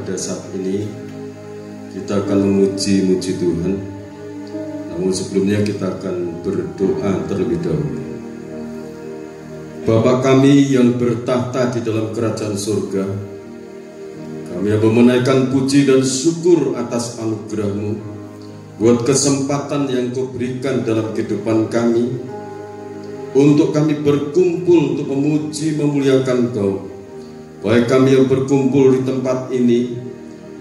pada saat ini kita akan memuji-muji Tuhan. Namun sebelumnya kita akan berdoa terlebih dahulu. Bapa kami yang bertahta di dalam kerajaan surga, kami yang menaikkan puji dan syukur atas anugerah-Mu, buat kesempatan yang Kau berikan dalam kehidupan kami, untuk kami berkumpul untuk memuji memuliakan Kau. Baik kami yang berkumpul di tempat ini,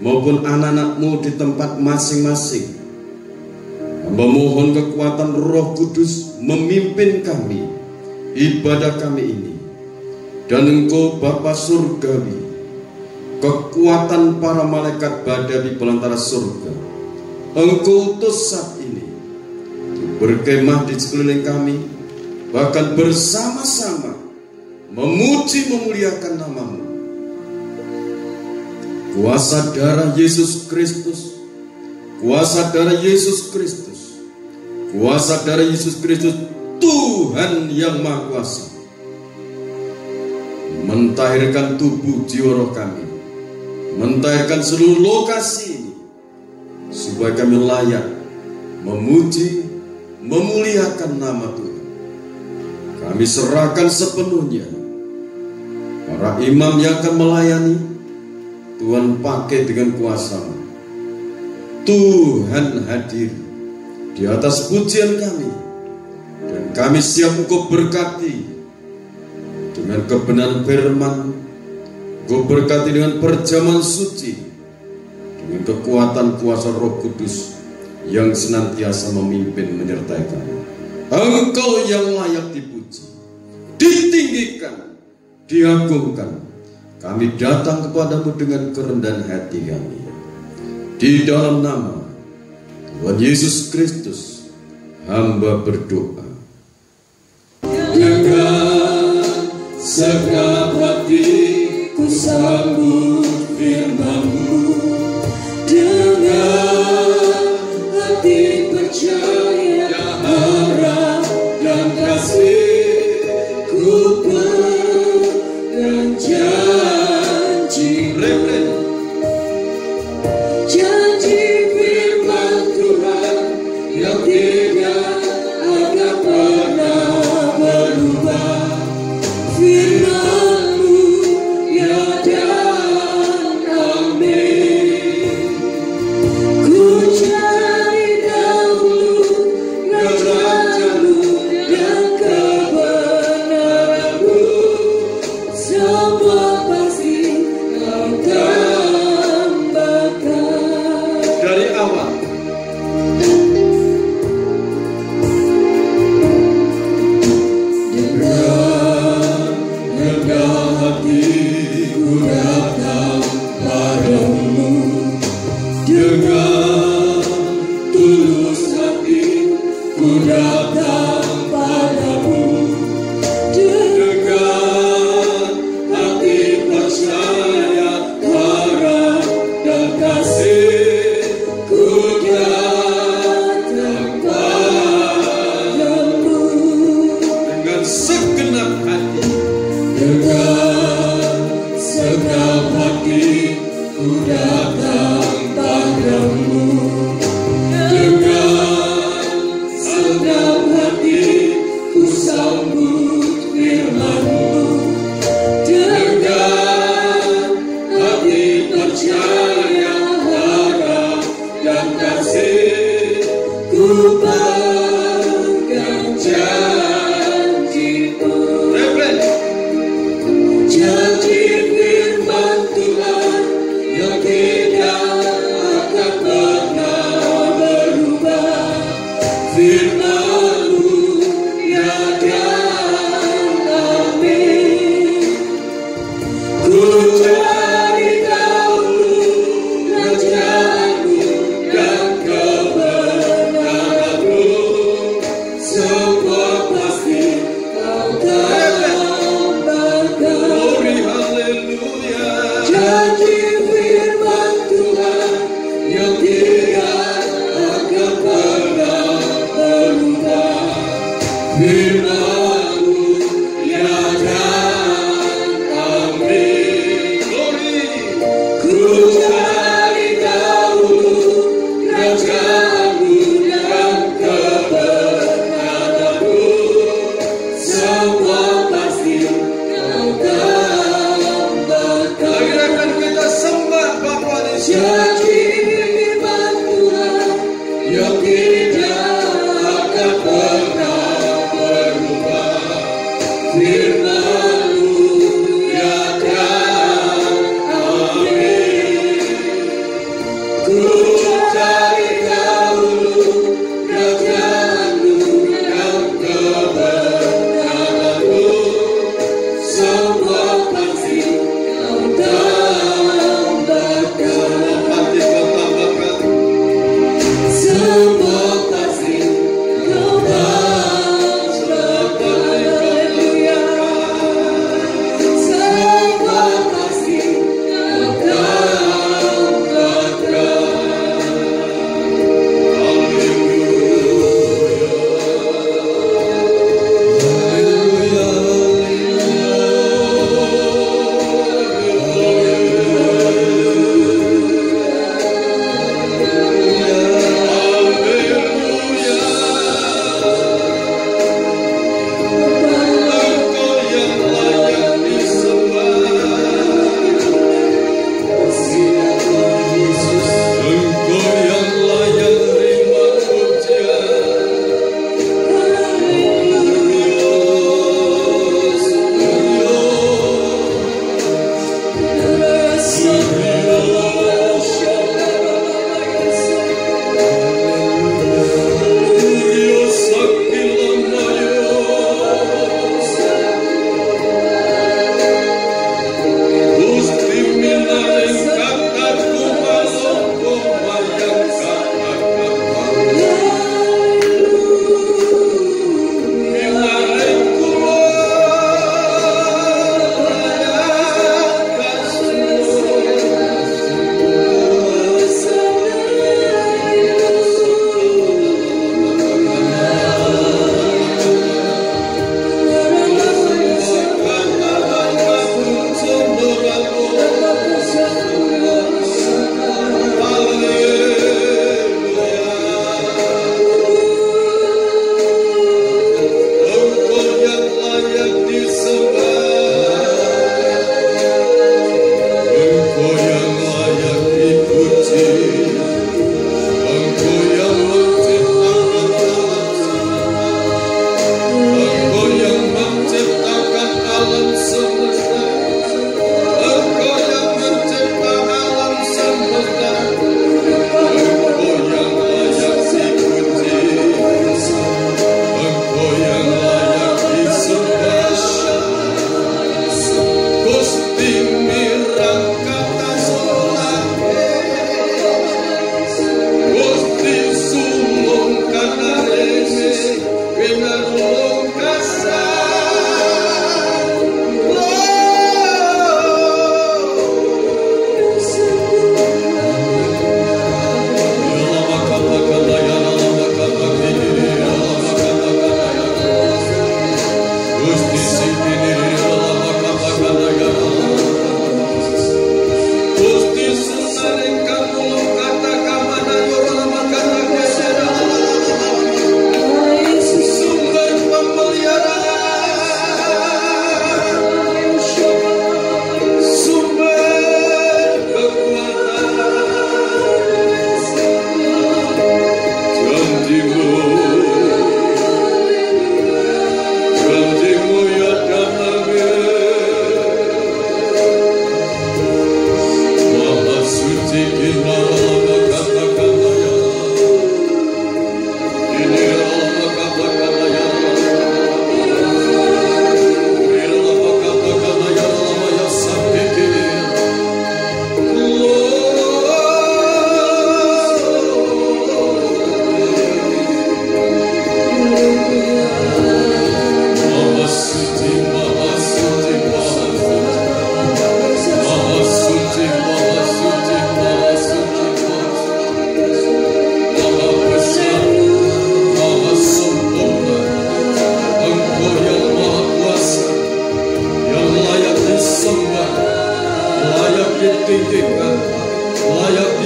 maupun anak-anak-Mu di tempat masing-masing. Hamba mohon kekuatan Roh Kudus memimpin kami, ibadah kami ini. Dan Engkau Bapa Surgawi, kekuatan para malaikat badai di belantara surga, Engkau utus saat ini berkemah di sekeliling kami, bahkan bersama-sama memuji memuliakan nama-Mu. Kuasa darah Yesus Kristus, kuasa darah Yesus Kristus, kuasa darah Yesus Kristus, Tuhan yang Maha Kuasa, mentahirkan tubuh jiwa roh kami, mentahirkan seluruh lokasi ini, supaya kami layak memuji memuliakan nama Tuhan. Kami serahkan sepenuhnya. Para imam yang akan melayani, Tuhan pakai dengan kuasa-Mu. Tuhan hadir di atas pujian kami, dan kami siap Engkau berkati dengan kebenaran firman, Engkau berkati dengan perjamuan suci, dengan kekuatan kuasa Roh Kudus yang senantiasa memimpin menyertai kami. Engkau yang layak dipuji, ditinggikan, diagungkan. Kami datang kepadamu dengan kerendahan hati kami. Di dalam nama Tuhan Yesus Kristus, hamba berdoa. Dengan segenap hatiku sambut firman-Mu, dengan hati percaya, harap dan kasih, ku pegang janji, janji firman Tuhan yang tidak akan pernah berubah. Firman-Mu ya dan amin. Ku cari dahulu kerajaan-Mu dan kebenaran-Mu, semua pasti Kau tambahkan. Dari awal dengan hatiku datang padamu, dengan tulus hati ku datang padamu, dengan hati percaya, harap dan kasih, ku datang padamu. dengan segenap hati, Dengan segenap hati ku datang padamu, dengan segenap hati ku sambut firman-Mu, dengan hati percaya, harap dan kasih, ku pegang janji-Mu. Janji firman Tuhan yang tidak akan pernah berubah. Firman-Mu ya dan amin. Ku cari dahulu kerajaan-Mu dan kebenaran-Mu, semua pasti Kau tambahkan. glory haleluya. Janji firman Tuhan yang tidak akan pernah berubah. Semua pasti kau tambahkan.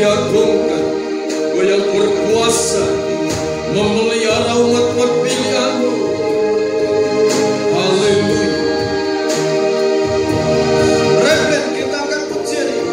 diagungkan, Kau yang berkuasa memelihara umat-umat pilihan-Mu. Haleluya. Rebel, kita akan pujian ini.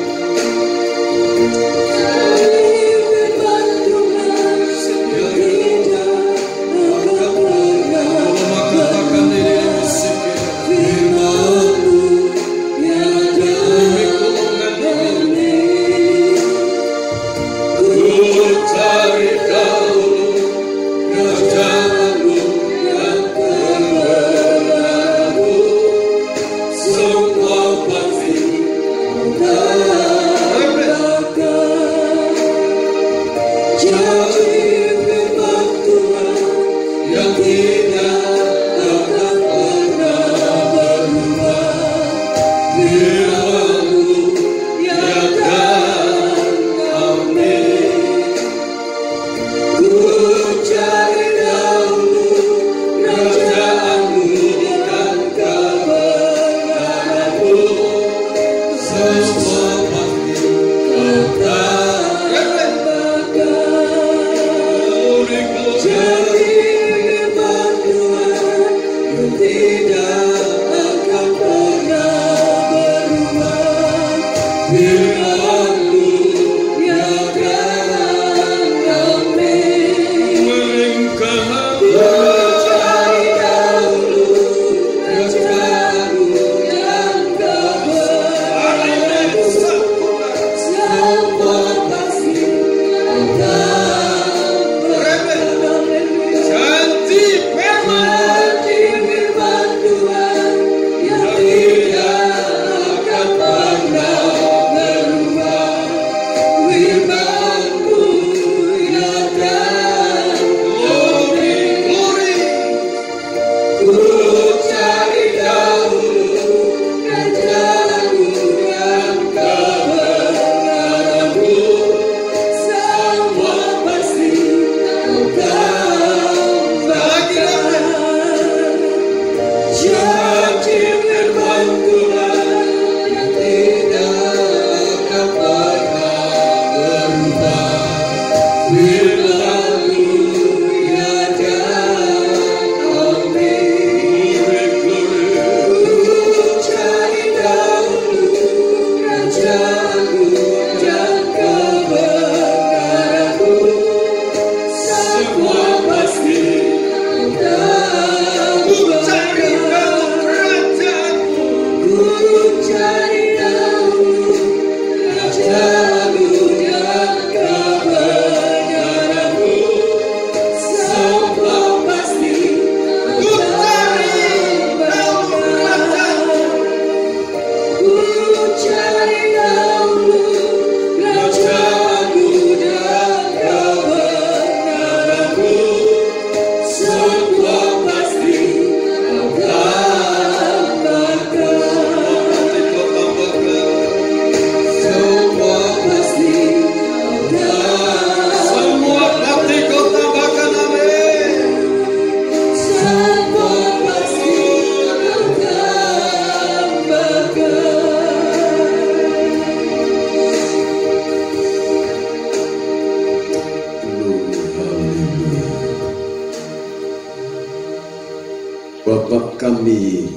Bapa kami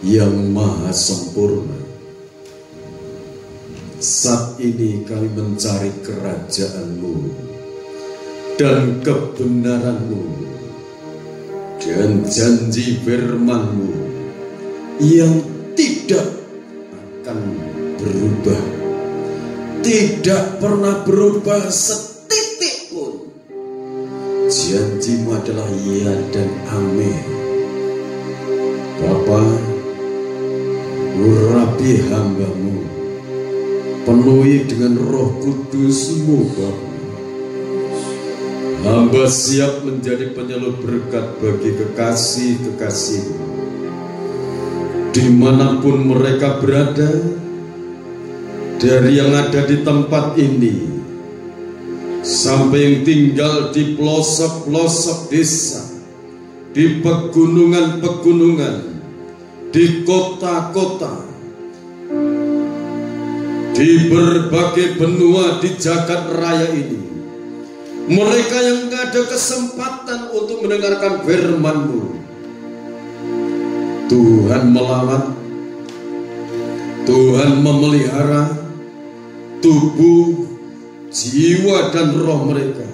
yang maha sempurna, saat ini kami mencari kerajaan-Mu dan kebenaran-Mu dan janji firman-Mu yang tidak akan berubah, tidak pernah berubah setitik pun. Janji-Mu adalah ya dan amin. Bapa, urapi hamba-Mu, penuhi dengan Roh Kudus-Mu, Bapa. Hamba siap menjadi penyalur berkat bagi kekasih-kekasih-Mu, dimanapun mereka berada, dari yang ada di tempat ini sampai yang tinggal di pelosok-pelosok desa, di pegunungan-pegunungan, di kota-kota, di berbagai benua di jagat raya ini, mereka yang ada kesempatan untuk mendengarkan firman-Mu, Tuhan melawat, Tuhan memelihara tubuh, jiwa dan roh mereka.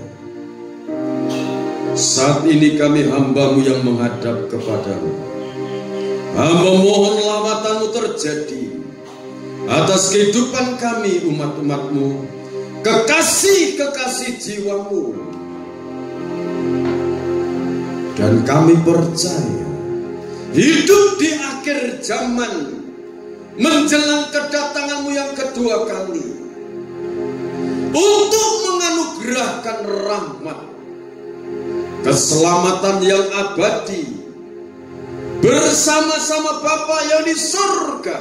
Saat ini kami hamba-Mu yang menghadap kepadamu. Hamba mohon lawatan-Mu terjadi atas kehidupan kami umat-umat-Mu, kekasih-kekasih jiwa-Mu. Dan kami percaya hidup di akhir zaman menjelang kedatangan-Mu yang kedua kali untuk menganugerahkan rahmat, keselamatan yang abadi bersama-sama Bapa yang di surga.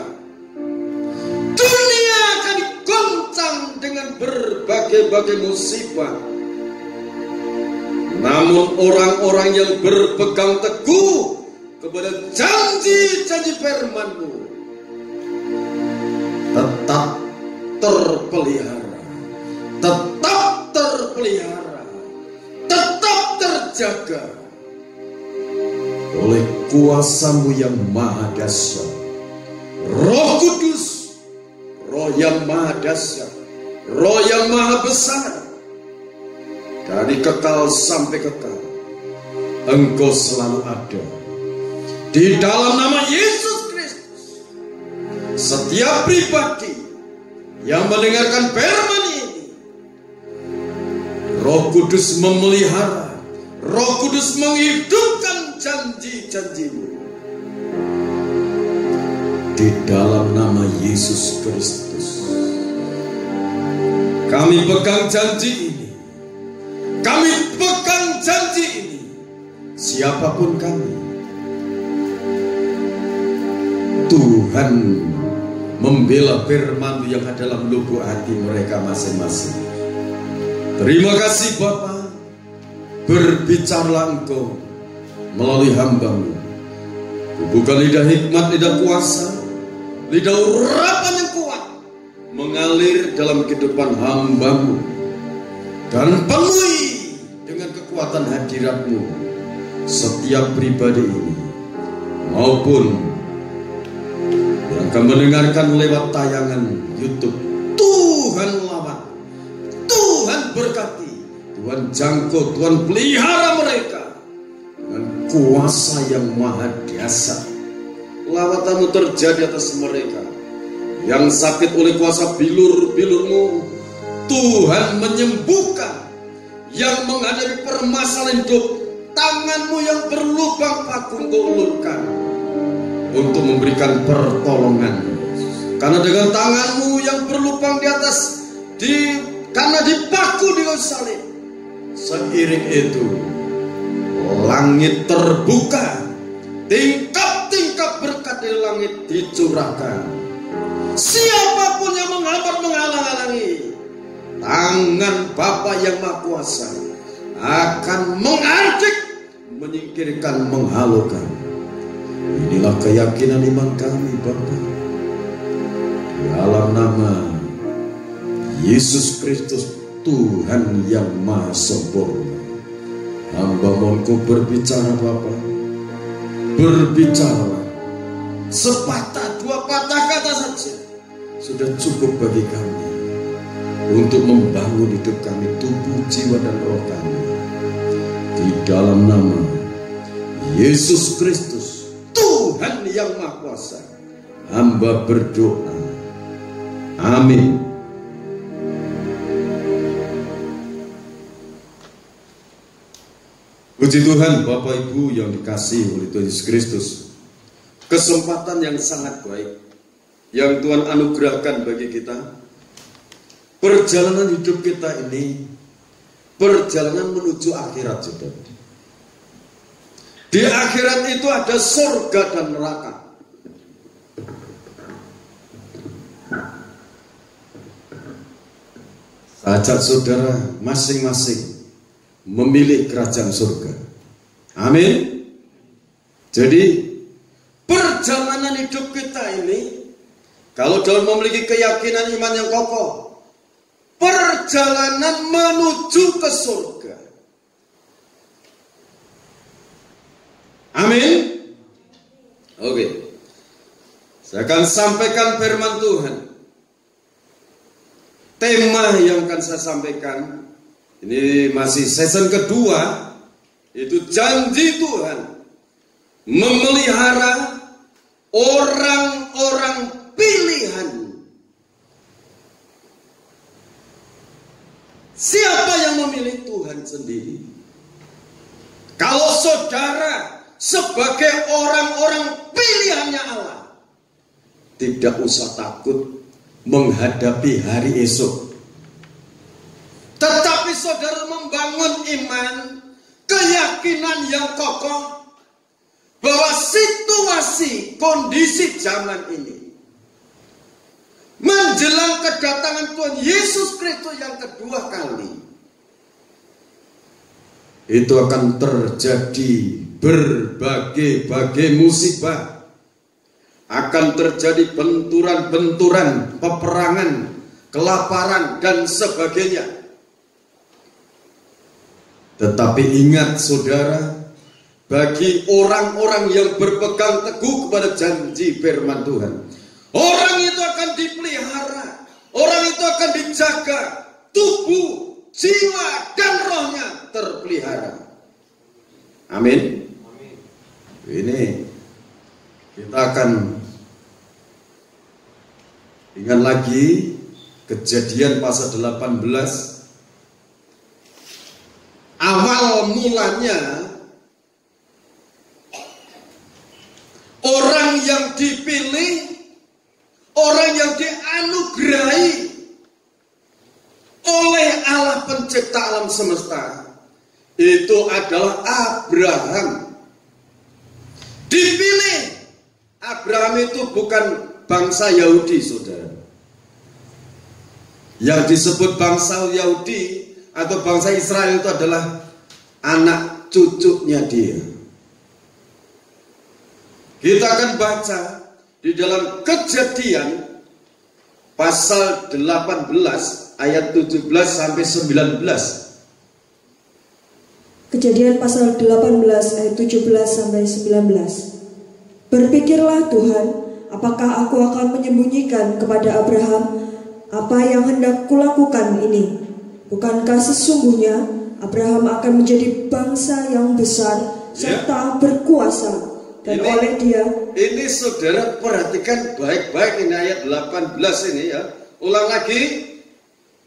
Dunia akan digoncang dengan berbagai-bagai musibah, namun orang-orang yang berpegang teguh kepada janji-janji firman-Mu tetap terpelihara, tetap terpelihara, tetap terjaga oleh kuasa-Mu yang maha dahsyat. Roh Kudus, Roh yang maha dahsyat, Roh yang maha besar, dari kekal sampai kekal, Engkau selalu ada. Di dalam nama Yesus Kristus, setiap pribadi yang mendengarkan firman ini, Roh Kudus memelihara, Roh Kudus menghidupkan janji-janji-Mu. Di dalam nama Yesus Kristus, kami pegang janji ini. Kami pegang janji ini. Siapapun kami, Tuhan membela firman yang ada dalam lubuk hati mereka masing-masing. Terima kasih Bapa. Berbicaralah Engkau melalui hamba-Mu. Buka lidah hikmat, lidah kuasa, lidah urapan yang kuat mengalir dalam kehidupan hamba-Mu, dan penuhi dengan kekuatan hadirat-Mu setiap pribadi ini maupun yang akan mendengarkan lewat tayangan YouTube. Tuhan lawat, Tuhan berkati, Tuhan jangkau, Tuhan pelihara mereka dengan kuasa yang maha dahsyat. Lawatan-Mu terjadi atas mereka yang sakit oleh kuasa bilur-bilur-Mu. Tuhan menyembuhkan yang menghadapi permasalahan hidup. Tangan-Mu yang berlubang paku Engkau ulurkan untuk memberikan pertolongan. Karena dengan tangan-Mu yang berlubang di atas, karena dipaku di kayu salib, seiring itu langit terbuka, tingkap-tingkap berkat dari langit dicurahkan. Siapapun yang menghambat, menghalang-halangi, tangan Bapa yang Maha Kuasa akan mengartik, menyingkirkan, menghalukan. Inilah keyakinan iman kami Bapa. Dalam nama Yesus Kristus, Tuhan yang Maha Sempurna, hamba mohon Kau berbicara Bapa. Berbicara, sepatah dua patah kata saja sudah cukup bagi kami untuk membangun hidup kami, tubuh, jiwa dan roh kami. Di dalam nama Yesus Kristus, Tuhan yang Maha Kuasa, hamba berdoa. Amin. Puji Tuhan, Bapak Ibu yang dikasihi oleh Tuhan Yesus Kristus. Kesempatan yang sangat baik yang Tuhan anugerahkan bagi kita. Perjalanan hidup kita ini perjalanan menuju akhirat, saudara. Di akhirat itu ada surga dan neraka. Ajak saudara masing-masing memilih kerajaan surga. Amin. Jadi perjalanan hidup kita ini Kalau Daud memiliki keyakinan iman yang kokoh, perjalanan menuju ke surga. Amin. Oke. Saya akan sampaikan firman Tuhan. Tema yang akan saya sampaikan, ini masih season kedua, itu janji Tuhan memelihara orang-orang pilihan. Siapa yang memilih? Tuhan sendiri. Kalau saudara sebagai orang-orang pilihannya Allah, tidak usah takut menghadapi hari esok. Tetapi saudara membangun iman, keyakinan yang kokoh bahwa situasi, kondisi zaman ini menjelang kedatangan Tuhan Yesus Kristus yang kedua kali, itu akan terjadi berbagai-bagai musibah, akan terjadi benturan-benturan, peperangan, kelaparan, dan sebagainya. Tetapi ingat saudara, bagi orang-orang yang berpegang teguh kepada janji firman Tuhan, orang itu akan dipelihara, orang itu akan dijaga, tubuh, jiwa, dan rohnya terpelihara. Amin. Ini kita akan ingat lagi Kejadian pasal 18. Awal mulanya orang yang dipilih, orang yang dianugerahi oleh Allah pencipta alam semesta, itu adalah Abraham. Dipilih. Abraham itu bukan bangsa Yahudi, saudara. Yang disebut bangsa Yahudi atau bangsa Israel itu adalah anak cucunya dia. Kita akan baca di dalam Kejadian pasal 18 ayat 17 sampai 19. Kejadian pasal 18 ayat 17 sampai 19. Berpikirlah Tuhan, apakah aku akan menyembunyikan kepada Abraham apa yang hendak kulakukan ini? Bukankah sesungguhnya Abraham akan menjadi bangsa yang besar serta berkuasa, dan oleh dia. Ini saudara perhatikan baik-baik, ini ayat 18 ini ya. Ulang lagi.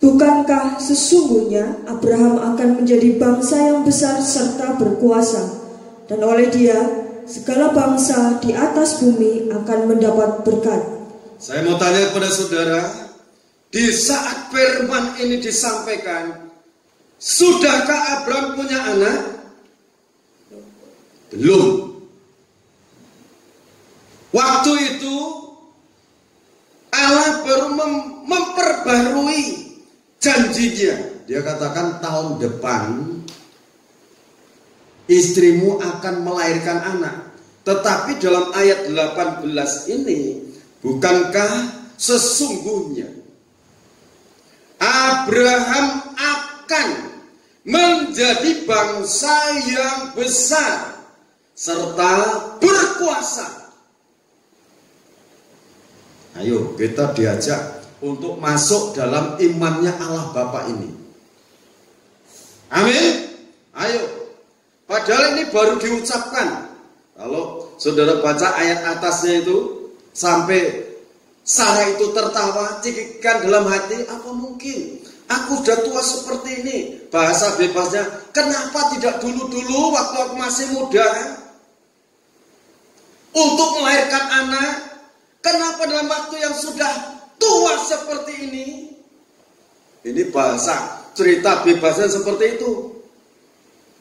Bukankah sesungguhnya Abraham akan menjadi bangsa yang besar serta berkuasa, dan oleh dia segala bangsa di atas bumi akan mendapat berkat. Saya mau tanya kepada saudara, di saat firman ini disampaikan, sudahkah Abraham punya anak? Belum. Waktu itu Allah baru memperbarui janjinya. Dia katakan tahun depan istrimu akan melahirkan anak. Tetapi dalam ayat 18 ini, bukankah sesungguhnya Abraham akan menjadi bangsa yang besar serta berkuasa? Ayo kita diajak untuk masuk dalam imannya Allah Bapa ini. Amin. Ayo. Padahal ini baru diucapkan. Kalau saudara baca ayat atasnya itu, sampai Sarah itu tertawa, cikikan dalam hati, apa mungkin aku sudah tua seperti ini. Bahasa bebasnya, kenapa tidak dulu-dulu waktu aku masih muda untuk melahirkan anak? Kenapa dalam waktu yang sudah tua seperti ini? Ini bahasa cerita bebasnya seperti itu.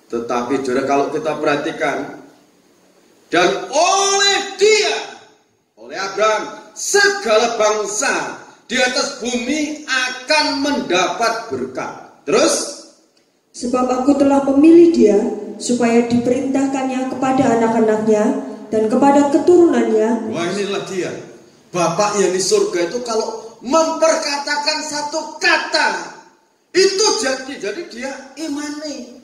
Tetapi saudara, kalau kita perhatikan, dan oleh dia, oleh Abraham, segala bangsa di atas bumi akan mendapat berkat. Terus, sebab aku telah memilih dia supaya diperintahkannya kepada anak-anaknya dan kepada keturunannya. Wah, inilah dia. Bapak yang di surga itu kalau memperkatakan satu kata itu jadi dia imani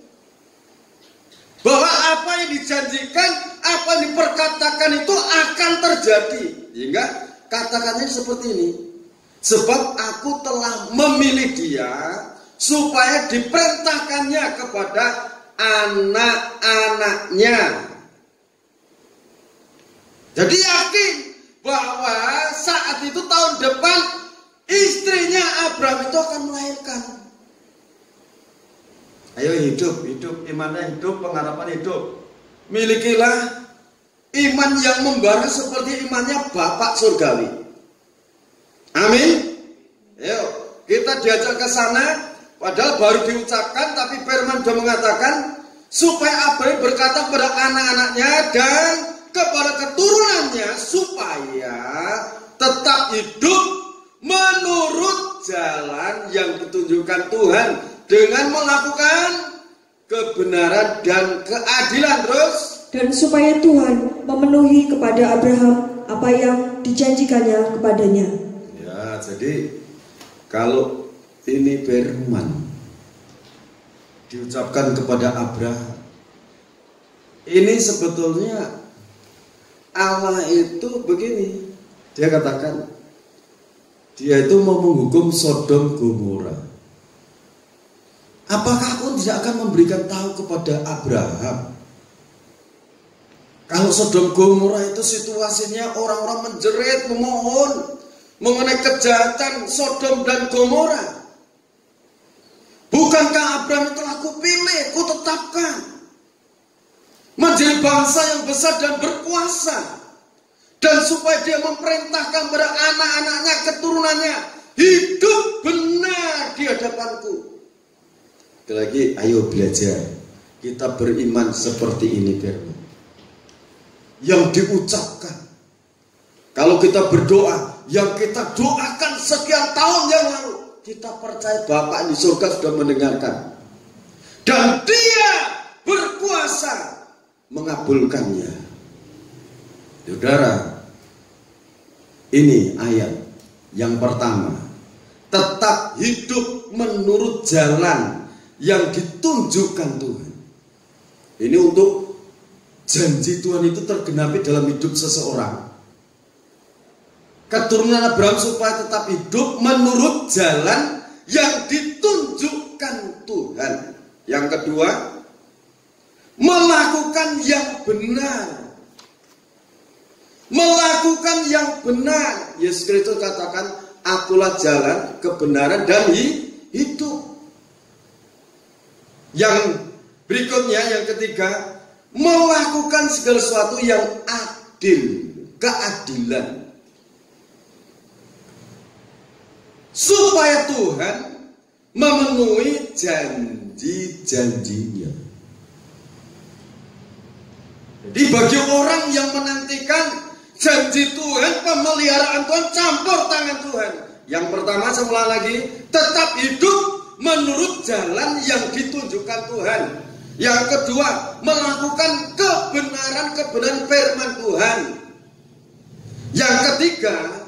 bahwa apa yang dijanjikan, apa yang diperkatakan itu akan terjadi. Hingga katakannya seperti ini, sebab aku telah memilih dia supaya diperintahkannya kepada anak-anaknya. Jadi yakin bahwa saat itu tahun depan istrinya Abraham itu akan melahirkan. Ayo hidup, imannya hidup, pengharapan hidup. Milikilah iman yang membara seperti imannya Bapak Surgawi. Amin. Ayo, kita diajak ke sana, padahal baru diucapkan, tapi firman sudah mengatakan supaya Abraham berkata kepada anak-anaknya dan kepada keturunannya supaya tetap hidup menurut jalan yang ditunjukkan Tuhan dengan melakukan kebenaran dan keadilan terus. Dan supaya Tuhan memenuhi kepada Abraham apa yang dijanjikannya kepadanya. Ya, jadi kalau ini firman diucapkan kepada Abraham, ini sebetulnya Allah itu begini, dia katakan dia itu mau menghukum Sodom Gomora. Apakah aku tidak akan memberikan tahu kepada Abraham kalau Sodom Gomora itu situasinya orang-orang menjerit, memohon mengenai kejahatan Sodom dan Gomora? Bukankah Abraham telah kupilih, kutetapkan menjadi bangsa yang besar dan berkuasa, dan supaya dia memerintahkan kepada anak-anaknya, keturunannya hidup benar di hadapanku. Sekali lagi, ayo belajar. Kita beriman seperti ini firman yang diucapkan. Kalau kita berdoa, yang kita doakan sekian tahun yang lalu, kita percaya Bapak di surga sudah mendengarkan, dan Dia berkuasa mengabulkannya. Saudara, ini ayat yang pertama, tetap hidup menurut jalan yang ditunjukkan Tuhan. Ini untuk janji Tuhan itu tergenapi dalam hidup seseorang. Keturunan Abraham supaya tetap hidup menurut jalan yang ditunjukkan Tuhan. Yang kedua, melakukan yang benar. Melakukan yang benar. Yesus Kristus katakan, akulah jalan, kebenaran, dan hidup. Yang berikutnya, yang ketiga, melakukan segala sesuatu yang adil, keadilan, supaya Tuhan memenuhi janji-janjinya. Jadi bagi orang yang menantikan janji Tuhan, pemeliharaan Tuhan, campur tangan Tuhan, yang pertama, saya ulang lagi, tetap hidup menurut jalan yang ditunjukkan Tuhan. Yang kedua, melakukan kebenaran firman Tuhan. Yang ketiga,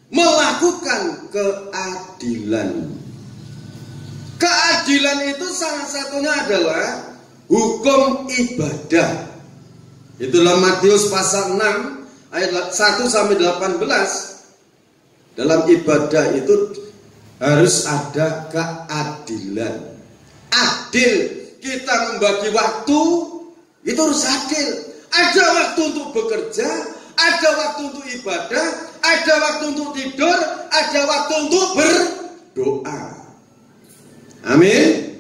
melakukan keadilan. Keadilan itu salah satunya adalah hukum ibadah. Itulah Matius pasal 6 ayat 1 sampai 18. Dalam ibadah itu harus ada keadilan. Adil, kita membagi waktu itu harus adil. Ada waktu untuk bekerja, ada waktu untuk ibadah, ada waktu untuk tidur, ada waktu untuk berdoa. Amin.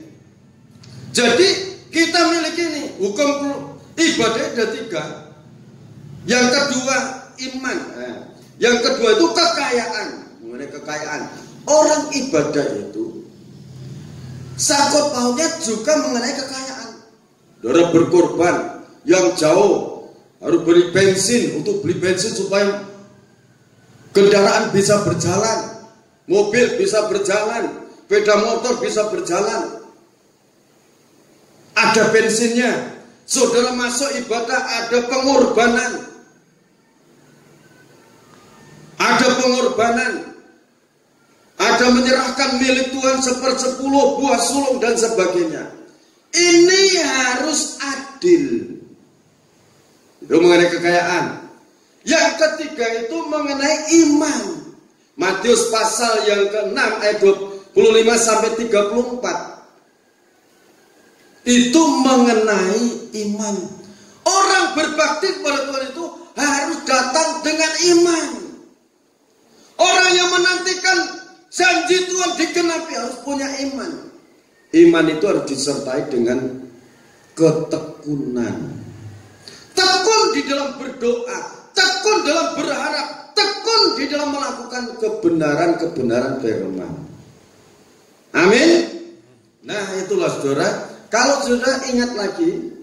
Jadi kita miliki ini hukum ibadah ada 3. Yang kedua iman. Yang kedua itu kekayaan. Mengenai kekayaan, orang ibadah itu sangkut pautnya juga mengenai kekayaan. Saudara berkorban yang jauh, harus beli bensin, untuk beli bensin supaya kendaraan bisa berjalan, mobil bisa berjalan, sepeda motor bisa berjalan. Ada bensinnya. Saudara masuk ibadah, ada pengorbanan. ada pengorbanan, ada menyerahkan milik Tuhan 1/10 buah sulung dan sebagainya. Ini harus adil. Itu mengenai kekayaan. Yang ketiga itu mengenai iman. Matius pasal yang ke-6 ayat 25 sampai 34. Itu mengenai iman. Orang berbakti kepada Tuhan itu harus datang dengan iman. Orang yang menantikan janji Tuhan digenapi harus punya iman. Iman itu harus disertai dengan ketekunan. Tekun di dalam berdoa, tekun dalam berharap, tekun di dalam melakukan kebenaran-kebenaran firman. Amin. Nah, itulah saudara. Kalau saudara ingat lagi,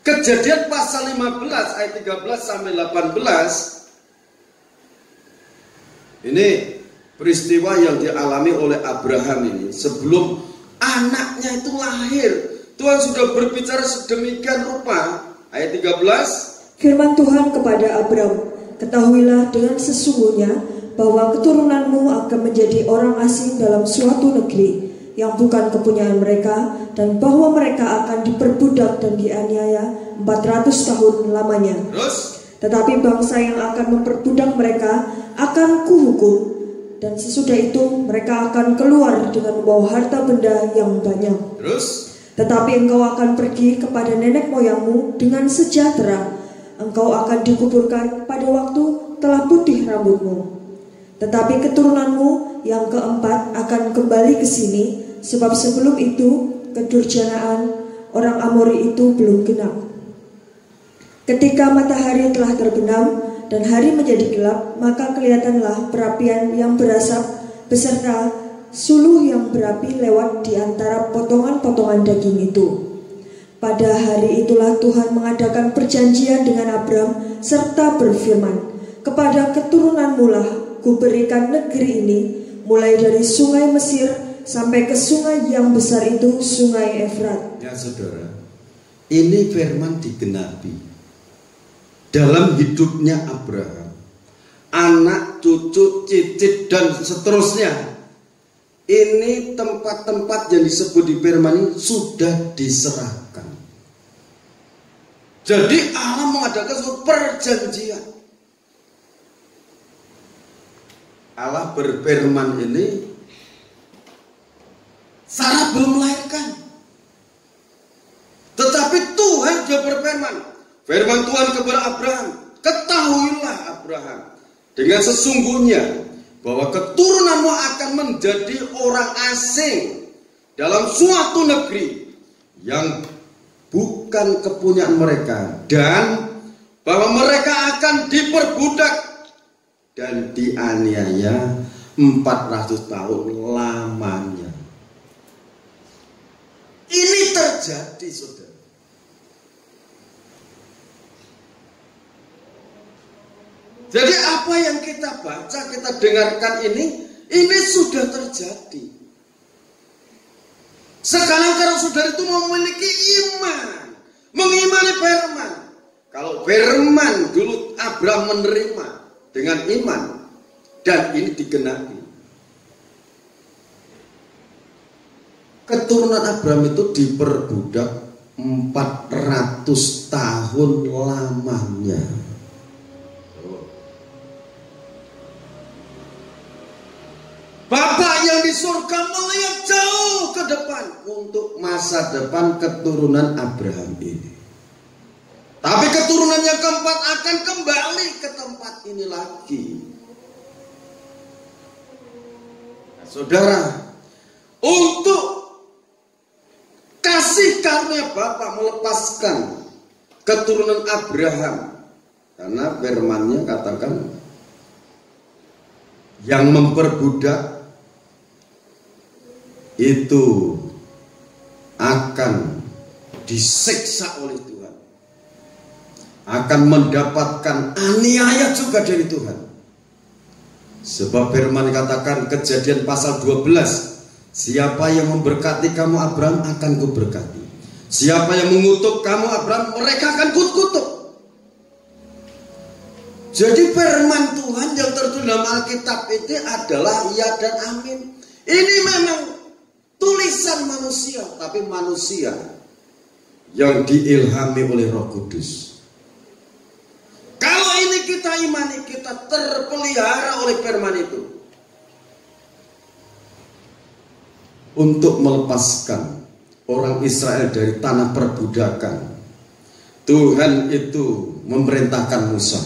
Kejadian pasal 15 ayat 13 sampai 18. Ini peristiwa yang dialami oleh Abraham ini. Sebelum anaknya itu lahir, Tuhan sudah berbicara sedemikian rupa. Ayat 13. Firman Tuhan kepada Abram, ketahuilah dengan sesungguhnya bahwa keturunanmu akan menjadi orang asing dalam suatu negeri yang bukan kepunyaan mereka, dan bahwa mereka akan diperbudak dan dianiaya 400 tahun lamanya. Tetapi bangsa yang akan memperbudak mereka akan kuhukum, dan sesudah itu mereka akan keluar dengan membawa harta benda yang banyak. Tetapi engkau akan pergi kepada nenek moyangmu dengan sejahtera. Engkau akan dikuburkan pada waktu telah putih rambutmu. Tetapi keturunanmu yang keempat akan kembali ke sini, sebab sebelum itu kedurjanaan orang Amori itu belum genap. Ketika matahari telah terbenam dan hari menjadi gelap, maka kelihatanlah perapian yang berasap beserta suluh yang berapi lewat di antara potongan-potongan daging itu. Pada hari itulah Tuhan mengadakan perjanjian dengan Abram serta berfirman, kepada keturunanmu lah kuberikan negeri ini, mulai dari sungai Mesir sampai ke sungai yang besar itu, sungai Efrat. Ya saudara, ini firman digenapi dalam hidupnya Abraham. Anak, cucu, cicit dan seterusnya. Ini tempat-tempat yang disebut di firman ini sudah diserahkan. Jadi Allah mengadakan suatu perjanjian. Allah berfirman ini Sarah belum melahirkan. Tetapi Tuhan juga berfirman. Firman Tuhan kepada Abraham, ketahuilah Abraham, dengan sesungguhnya bahwa keturunanmu akan menjadi orang asing dalam suatu negeri yang bukan kepunyaan mereka, dan bahwa mereka akan diperbudak dan dianiaya 400 tahun lamanya. Ini terjadi, saudara. Jadi apa yang kita baca, kita dengarkan ini sudah terjadi. Sekarang kalau saudara itu memiliki iman, mengimani firman. Kalau firman dulu Abraham menerima dengan iman, dan ini digenapi. Keturunan Abraham itu diperbudak 400 tahun lamanya. Bapak yang di surga melihat jauh ke depan untuk masa depan keturunan Abraham ini. Tapi keturunan yang keempat akan kembali ke tempat ini lagi. Nah, saudara, untuk kasih karunia Bapa melepaskan keturunan Abraham, karena firman-Nya katakan yang memperbudak itu akan disiksa oleh Tuhan, akan mendapatkan aniaya juga dari Tuhan. Sebab firman katakan Kejadian pasal 12, siapa yang memberkati kamu Abraham akan kuberkati, siapa yang mengutuk kamu Abraham mereka akan kutuk. Jadi firman Tuhan yang tertulis dalam Alkitab itu adalah ya dan amin. Ini memang tulisan manusia, tapi manusia yang diilhami oleh Roh Kudus. Kalau ini kita imani, kita terpelihara oleh firman itu. Untuk melepaskan orang Israel dari tanah perbudakan, Tuhan itu memerintahkan Musa.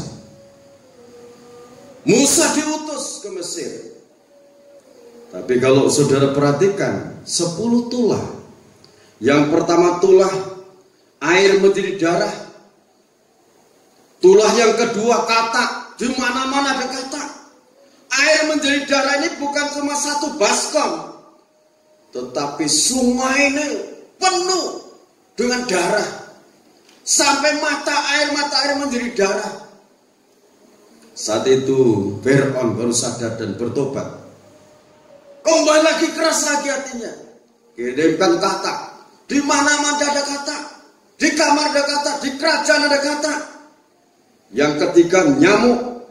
Musa diutus ke Mesir. Tapi kalau saudara perhatikan 10 tulah. Yang pertama tulah air menjadi darah. Tulah yang kedua katak, di mana-mana ada katak. Air menjadi darah ini bukan cuma satu baskom, tetapi sungai ini penuh dengan darah. Sampai mata air menjadi darah. Saat itu Fir'aun baru sadar dan bertobat. Kembali lagi keras lagi hatinya. Kirimkan katak. Di mana-mana ada katak. Di kamar ada katak, di kerajaan ada katak. Yang ketiga nyamuk.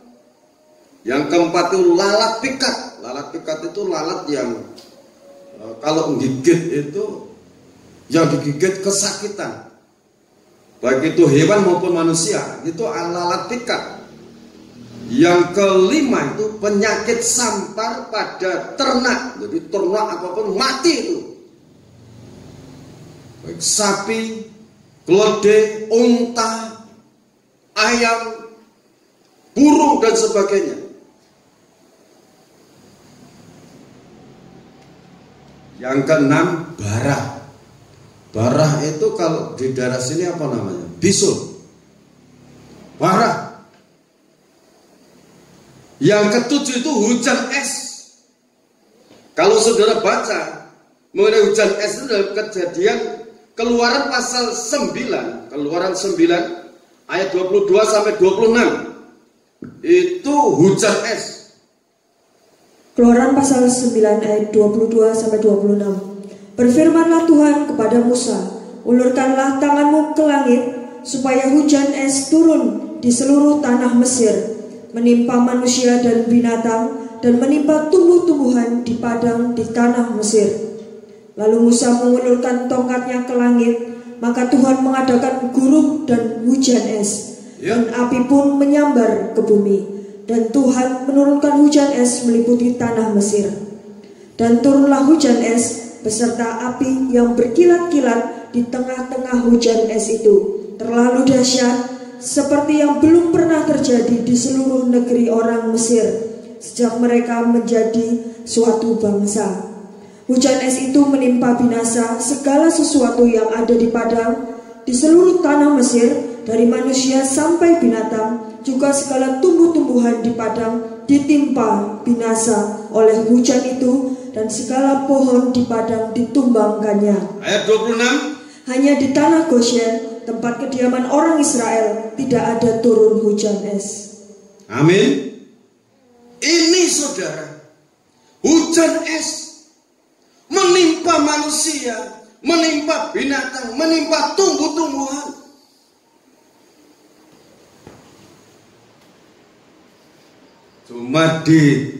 Yang keempat itu lalat pikat. Lalat pikat itu lalat yang kalau menggigit itu yang digigit kesakitan. Baik itu hewan maupun manusia, itu lalat pikat. Yang kelima itu penyakit sampar pada ternak. Jadi ternak apapun mati itu. Baik sapi, keledai, unta, ayam, burung dan sebagainya. Yang keenam barah. Barah itu kalau di daerah sini apa namanya? Bisul. Barah. Yang ketujuh itu hujan es. Kalau saudara baca mengenai hujan es itu dalam Kejadian Keluaran pasal 9, Keluaran 9 ayat 22 sampai 26. Itu hujan es. Keluaran pasal 9 ayat 22 sampai 26. Berfirmanlah Tuhan kepada Musa, ulurkanlah tanganmu ke langit supaya hujan es turun di seluruh tanah Mesir, menimpa manusia dan binatang, dan menimpa tumbuh-tumbuhan di padang di tanah Mesir. Lalu Musa mengulurkan tongkatnya ke langit, maka Tuhan mengadakan gurun dan hujan es, dan api pun menyambar ke bumi, dan Tuhan menurunkan hujan es meliputi tanah Mesir. Dan turunlah hujan es beserta api yang berkilat-kilat di tengah-tengah hujan es itu, terlalu dahsyat, seperti yang belum pernah terjadi di seluruh negeri orang Mesir sejak mereka menjadi suatu bangsa. Hujan es itu menimpa binasa segala sesuatu yang ada di padang, di seluruh tanah Mesir, dari manusia sampai binatang, juga segala tumbuh-tumbuhan di padang ditimpa binasa oleh hujan itu, dan segala pohon di padang ditumbangkannya. Ayat 26. Hanya di tanah Goshen, tempat kediaman orang Israel, tidak ada turun hujan es. Amin. Ini saudara, hujan es menimpa manusia, menimpa binatang, menimpa tumbuh-tumbuhan. Cuma di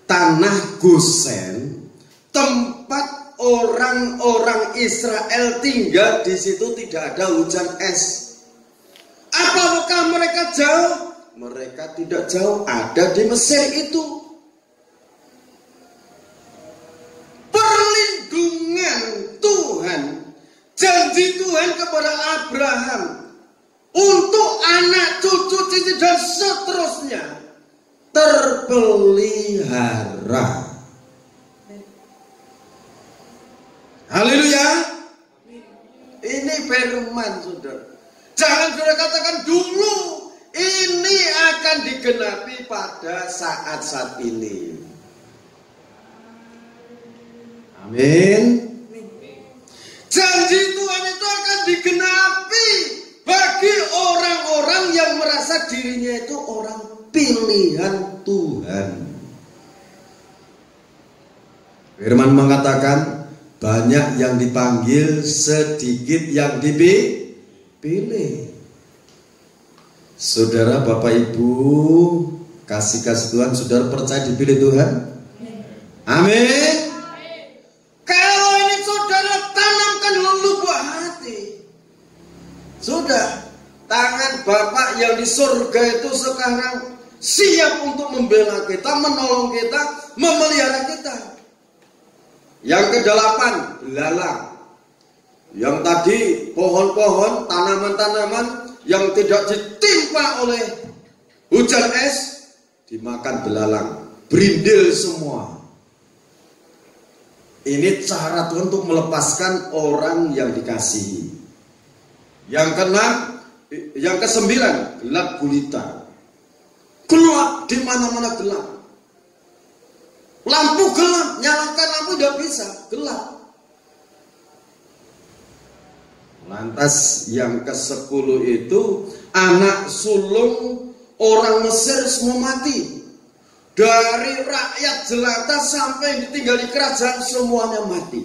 tanah Goshen, tempat orang-orang Israel tinggal, di situ tidak ada hujan es. Apakah mereka jauh? Mereka tidak jauh, ada di Mesir itu. Perlindungan Tuhan, janji Tuhan kepada Abraham untuk anak, cucu, cici dan seterusnya terpelihara. Haleluya. Ini firman, saudara. Jangan saudara katakan dulu, ini akan digenapi pada saat-saat ini. Amin. Janji Tuhan itu akan digenapi bagi orang-orang yang merasa dirinya itu orang pilihan Tuhan. Firman mengatakan banyak yang dipanggil, sedikit yang dipilih. Saudara, Bapak Ibu, kasih-kasih Tuhan, saudara percaya dipilih Tuhan? Amin. Kalau ini saudara tanamkan lubuk hati, sudah, tangan Bapak yang di surga itu sekarang siap untuk membela kita, menolong kita, memelihara kita. Yang ke-8, belalang. Yang tadi pohon-pohon, tanaman-tanaman yang tidak ditimpa oleh hujan es, dimakan belalang, berindil semua. Ini cara Tuhan untuk melepaskan orang yang dikasihi. Yang ke-9, gelap gulita. Gelap, di mana-mana gelap. Lampu gelap, nyalakan lampu tidak bisa, gelap. Lantas yang ke-10 itu anak sulung orang Mesir semua mati. Dari rakyat jelata sampai ditinggal di kerajaan semuanya mati.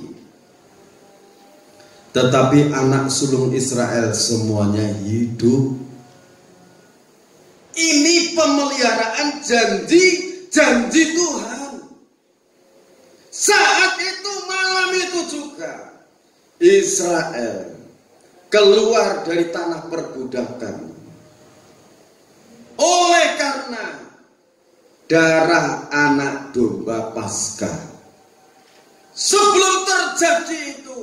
Tetapi anak sulung Israel semuanya hidup. Ini pemeliharaan janji Tuhan. Saat itu, malam itu juga Israel keluar dari tanah perbudakan. Oleh karena darah anak domba Paskah. Sebelum terjadi itu,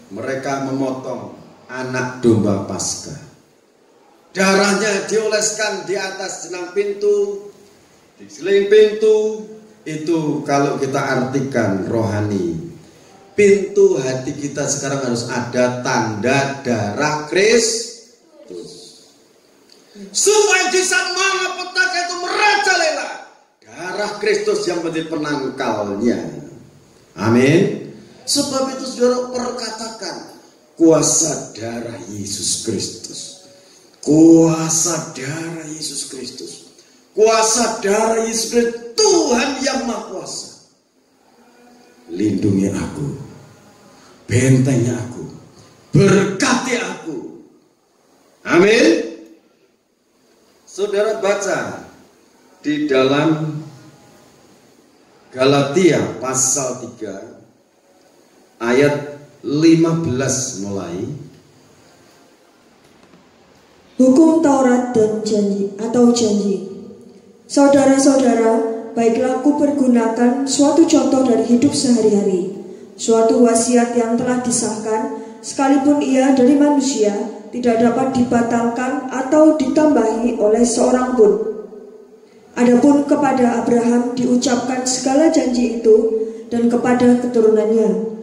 mereka memotong anak domba Paskah. Darahnya dioleskan di atas jenang pintu, di seling pintu. Itu kalau kita artikan rohani, pintu hati kita sekarang harus ada tanda darah Kristus. Supaya di saat malapetaka itu merajalela, darah Kristus yang menjadi penangkalnya. Amin. Sebab itu saudara perkatakan, kuasa darah Yesus Kristus. Kuasa darah Yesus Kristus. Kuasa darah Yesus Kristus, Tuhan yang Maha Kuasa. Lindungi aku, bentengi aku, berkati aku. Amin. Saudara baca di dalam Galatia pasal 3 ayat 15 mulai. Hukum Taurat dan janji atau janji. Saudara-saudara, baiklah aku pergunakan suatu contoh dari hidup sehari-hari, suatu wasiat yang telah disahkan, sekalipun ia dari manusia, tidak dapat dibatalkan atau ditambahi oleh seorang pun. Adapun kepada Abraham diucapkan segala janji itu dan kepada keturunannya.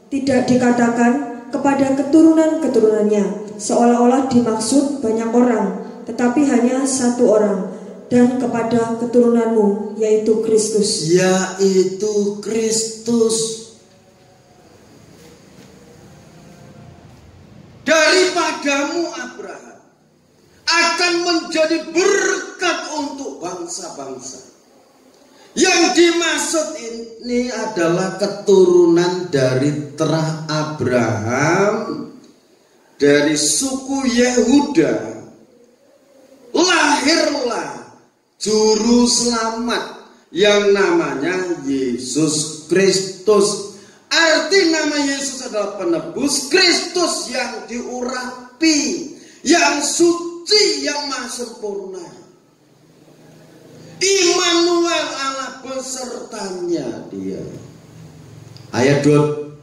Tidak dikatakan kepada keturunan-keturunannya, seolah-olah dimaksud banyak orang, tetapi hanya satu orang, dan kepada keturunanmu, yaitu Kristus. Yaitu Kristus. Daripadamu Abraham akan menjadi berkat untuk bangsa-bangsa. Yang dimaksud ini adalah keturunan dari terah Abraham, dari suku Yehuda. Lahirlah Juru Selamat yang namanya Yesus Kristus. Arti nama Yesus adalah penebus, Kristus yang diurapi, yang suci, yang maha sempurna. Immanuel, Allah besertanya dia. Ayat 29.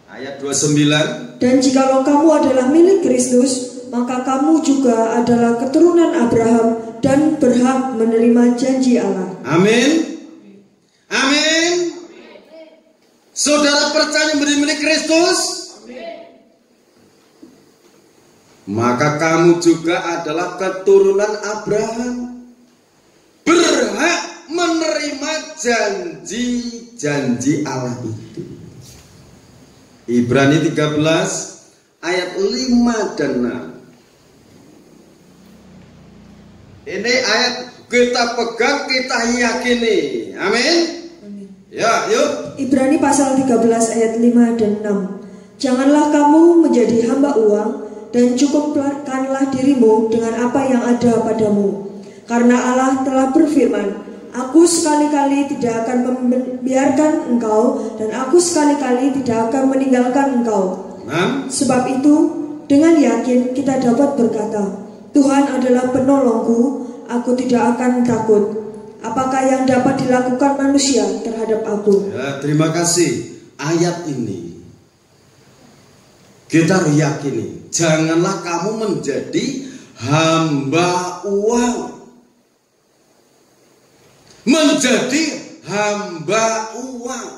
Ayat 29. Dan jikalau kamu adalah milik Kristus, maka kamu juga adalah keturunan Abraham dan berhak menerima janji Allah. Amin. Amin. Saudara percaya menjadi milik Kristus? Maka kamu juga adalah keturunan Abraham, berhak menerima janji-janji Allah itu. Ibrani 13 ayat 5 dan 6. Ini ayat kita pegang, kita yakini. Amin. Ya, yuk. Ibrani pasal 13 ayat 5 dan 6. Janganlah kamu menjadi hamba uang dan cukupkanlah dirimu dengan apa yang ada padamu. Karena Allah telah berfirman, Aku sekali-kali tidak akan membiarkan engkau dan aku sekali-kali tidak akan meninggalkan engkau. Sebab itu dengan yakin kita dapat berkata, Tuhan adalah penolongku, aku tidak akan takut. Apakah yang dapat dilakukan manusia terhadap aku? Ya, terima kasih. Ayat ini kita harus yakini, janganlah kamu menjadi hamba uang. Menjadi hamba uang.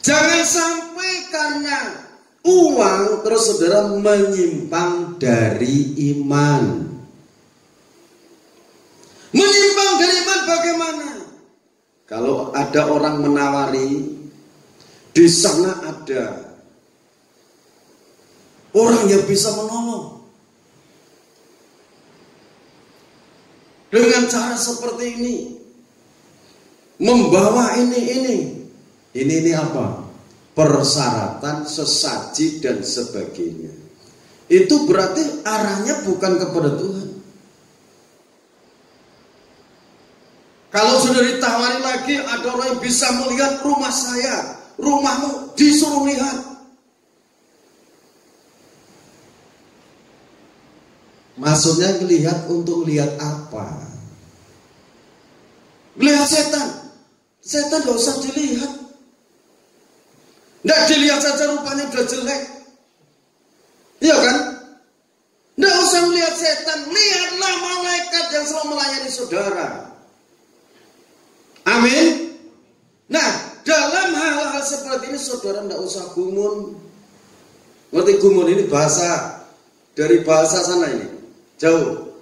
Jangan sampai karena uang terus saudara menyimpang dari iman. Menyimpang dari iman bagaimana? Kalau ada orang menawari, di sana ada orang yang bisa menolong. Dengan cara seperti ini, membawa ini apa? Persyaratan, sesaji dan sebagainya. Itu berarti arahnya bukan kepada Tuhan. Kalau sudah ditawari lagi, ada orang yang bisa melihat rumah saya, rumahmu, disuruh lihat. Maksudnya melihat untuk lihat apa? Melihat setan. Setan gak usah dilihat. Nggak dilihat saja rupanya udah jelek. Iya kan? Nggak usah melihat setan. Lihatlah malaikat yang selalu melayani saudara. Amin. Nah, dalam hal-hal seperti ini saudara nggak usah gumun. Ngerti gumun ini bahasa dari bahasa sana ini. Jauh.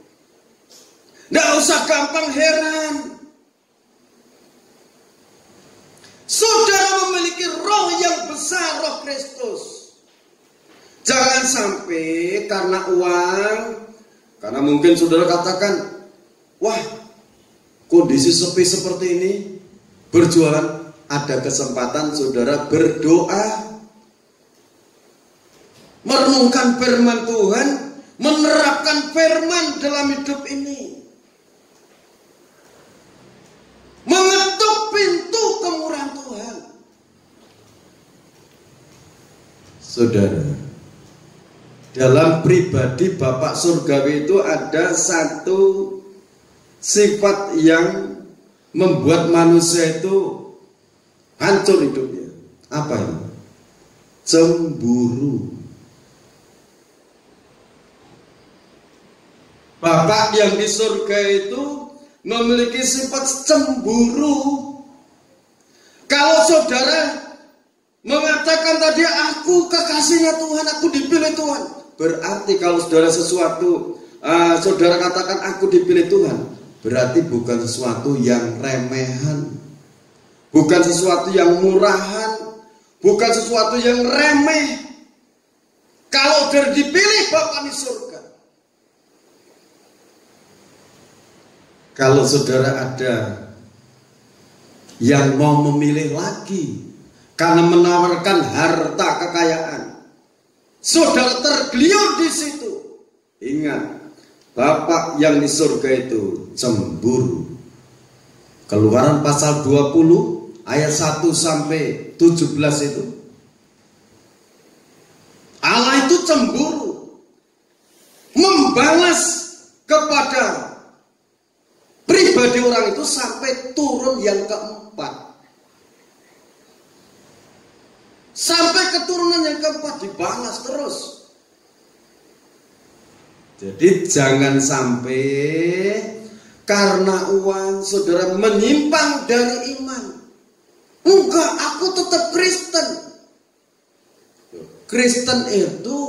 Nggak usah gampang heran. Saudara memiliki roh yang besar, roh Kristus. Jangan sampai karena uang, karena mungkin saudara katakan, wah, kondisi sepi seperti ini, berjualan, ada kesempatan saudara berdoa, merenungkan firman Tuhan, menerapkan firman dalam hidup ini, mengetuk pintu kemurahan Tuhan. Saudara, dalam pribadi Bapak Surgawi itu ada satu sifat yang membuat manusia itu hancur hidupnya. Apa ini? Cemburu. Bapak yang di surga itu memiliki sifat cemburu. Kalau saudara mengatakan tadi aku kekasihnya Tuhan, aku dipilih Tuhan, berarti kalau saudara sesuatu saudara katakan aku dipilih Tuhan, berarti bukan sesuatu yang remehan, bukan sesuatu yang murahan, bukan sesuatu yang remeh. Kalau sudah dipilih Bapak di surga. Kalau saudara ada yang mau memilih lagi karena menawarkan harta kekayaan, saudara tergeliur di situ. Ingat, Bapak yang di surga itu cemburu. Keluaran pasal 20 ayat 1 sampai 17 itu. Allah itu cemburu, membalas kepada pribadi orang itu sampai turun yang keempat. Sampai keturunan yang keempat dibalas terus. Jadi jangan sampai karena uang saudara menyimpang dari iman. Enggak, aku tetap Kristen. Kristen itu